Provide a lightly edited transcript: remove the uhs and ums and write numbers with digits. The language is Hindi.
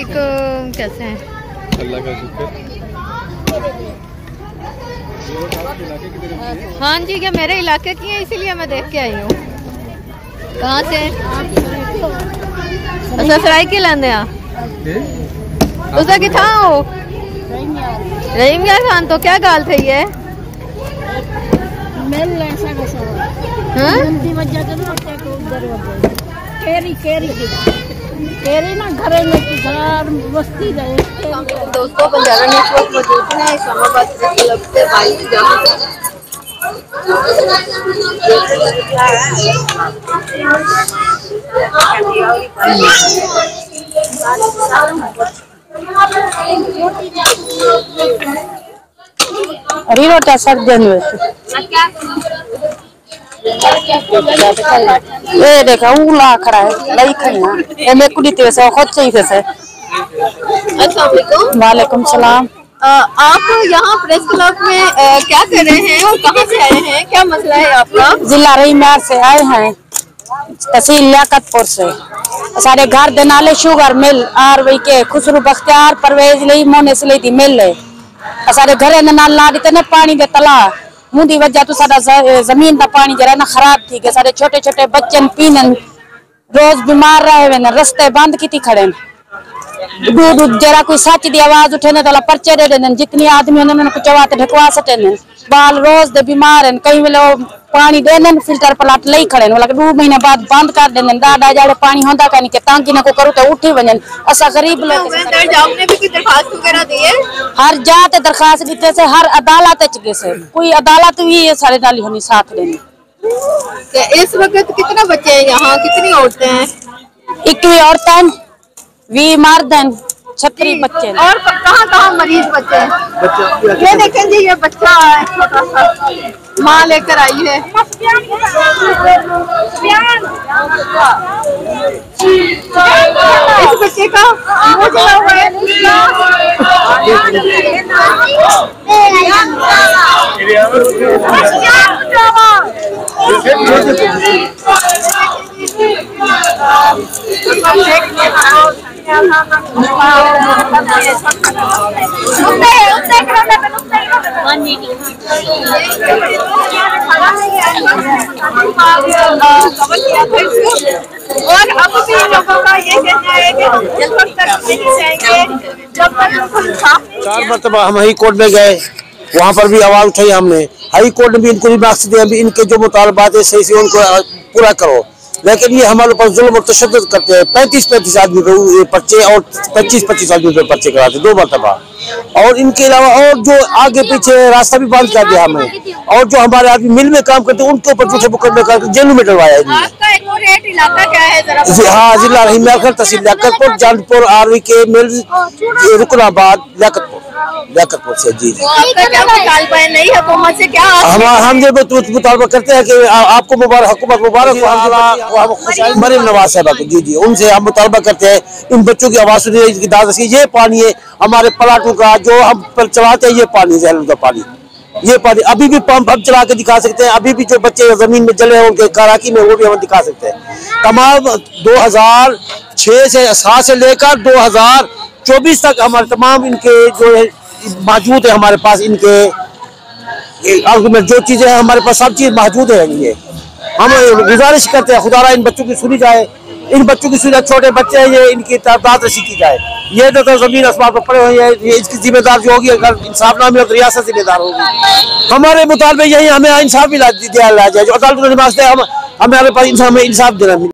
वालेकुम, कैसे हैं? अल्लाह का शुक्र। हाँ जी, क्या मेरे इलाके की है, इसीलिए मैं देख के आई हूँ। कहाँ से? अच्छा, सराइकिल आंदे आ उसका किथा हो रहीम क्या खान, तो क्या गाल थी है? ना घर बस्ती रहे। दोस्तों, बंजारा में इस वक्त मौजूद है इस्लामाबाद क्लब से बाइक जहाँ रोटा सर्जन ये देखा उला खड़ा है लई खड़ी है मैं कुड़ी ते से खुद चाहिए से। अस्सलाम वालेकुम। वालेकुम सलाम। आप यहाँ प्रेस क्लब में क्या कर रहे हैं और कहाँ से आए हैं, क्या मसला है आपका? जिला रहीमार से आए हैं, तहसील लियाकतपुर से। सारे घर दे नाले शुगर मिल आर वही के खुसरू बख्तियार परवेज लई मोने से लई मिल है। सारे घरे ने नाल ला दिते ने पानी दे तला मुंदी वजह तो सारा जमीन का पानी जरा ना खराब थी के सारे छोटे छोटे बच्चन पीनन रोज बीमार रहे वे रस्ते बंद की खड़े दूध जरा कोई सच दी आवाज उठे ने तला पर्चे दे देन जितनी आदमी उन्होंने चवाते ढकवा सटे ने बाल रोज दे बीमार हैं। कई वेले पानी देने फिल्टर प्लाट लई खड़े ने 2 महीने बाद बंद कर देने दादा जाड़े पानी होंदा कानी के तांकी न को करू तो उठी वजन असा गरीब लोग आपने भी कोई दरखास्त वगैरह दी है? हर जात दरखास्त दीते से हर अदालत से कोई अदालत भी सारे नाली होनी साथ देनी। इस वक्त कितना बच्चे हैं यहाँ, कितनी औरतें हैं? 21 औरतें 20 मर्द हैं 36 बच्चे हैं। और कहाँ कहाँ मरीज बच्चे हैं? ये देखें जी, ये बच्चा है छोटा सा, माँ लेकर आई है। इस बच्चे का मुँह जला हुआ है। और अब भी लोगों का ये कहना है कि जब तक नहीं जाएंगे जब तक 4 मरतबा हम हाई कोर्ट में गए, वहाँ पर भी आवाज उठाई हमने। हाई कोर्ट में भी इनको भी मकसद दिया इनके जो मुतालबात है सही से उनको पूरा करो, लेकिन ये हमारे ऊपर जुल्म और तशद्दुद करते हैं। 35 आदमी पे पर्चे और 25 आदमी पे पर्चे कराते 2 मरतबा। और इनके अलावा और जो आगे पीछे रास्ता भी बंद कर दिया हमें, और जो हमारे आदमी मिल में काम करते हैं उनके ऊपर झूठे मुकदमे करके जेल में डलवाया है। इलाका क्या है जरा? हाँ, जिला रहीमार तहसील लियाकतपुर जानपुर आरवी के मिल रुकनाबाद लियाकतपुर से। जी जी, आपका क्या मुतालबा है नई हुकूमत से? क्या हम ये मुतालबा करते हैं कि आपको मुबारक हुकूमत मुबारक मरीम नवाज साहब को। जी जी, उनसे हम मुतालबा करते हैं इन बच्चों की आवाज सुनिए, इनकी दाद से। ये पानी है हमारे प्लाटों का जो हम चलाते हैं, ये पानी जहलम का पानी, ये पानी अभी भी पंप हम चला के दिखा सकते हैं। अभी भी जो बच्चे जमीन में जले हैं उनके कराची में वो भी हम दिखा सकते हैं। तमाम 2006 से 7 से लेकर 2024 तक हमारे तमाम इनके जो है मौजूद है हमारे पास, इनके आर्गुमेंट जो चीजें हैं हमारे पास सब चीज मौजूद है। ये हम गुजारिश करते हैं खुदारा इन बच्चों की सुनी जाए, इन बच्चों की सुनी, छोटे बच्चे हैं ये, इनकी दाद रसी की जाए। ये तो जमीन आसमान पर पड़े हुए हैं, ये इसकी जिम्मेदार जो होगी, अगर इंसाफ ना मिले तो रियासत जिम्मेदार होगी। हमारे मुतालबे यही हमें इंसाफ भी दिया जाए, जो अदालत ने हमें इंसाफ देना।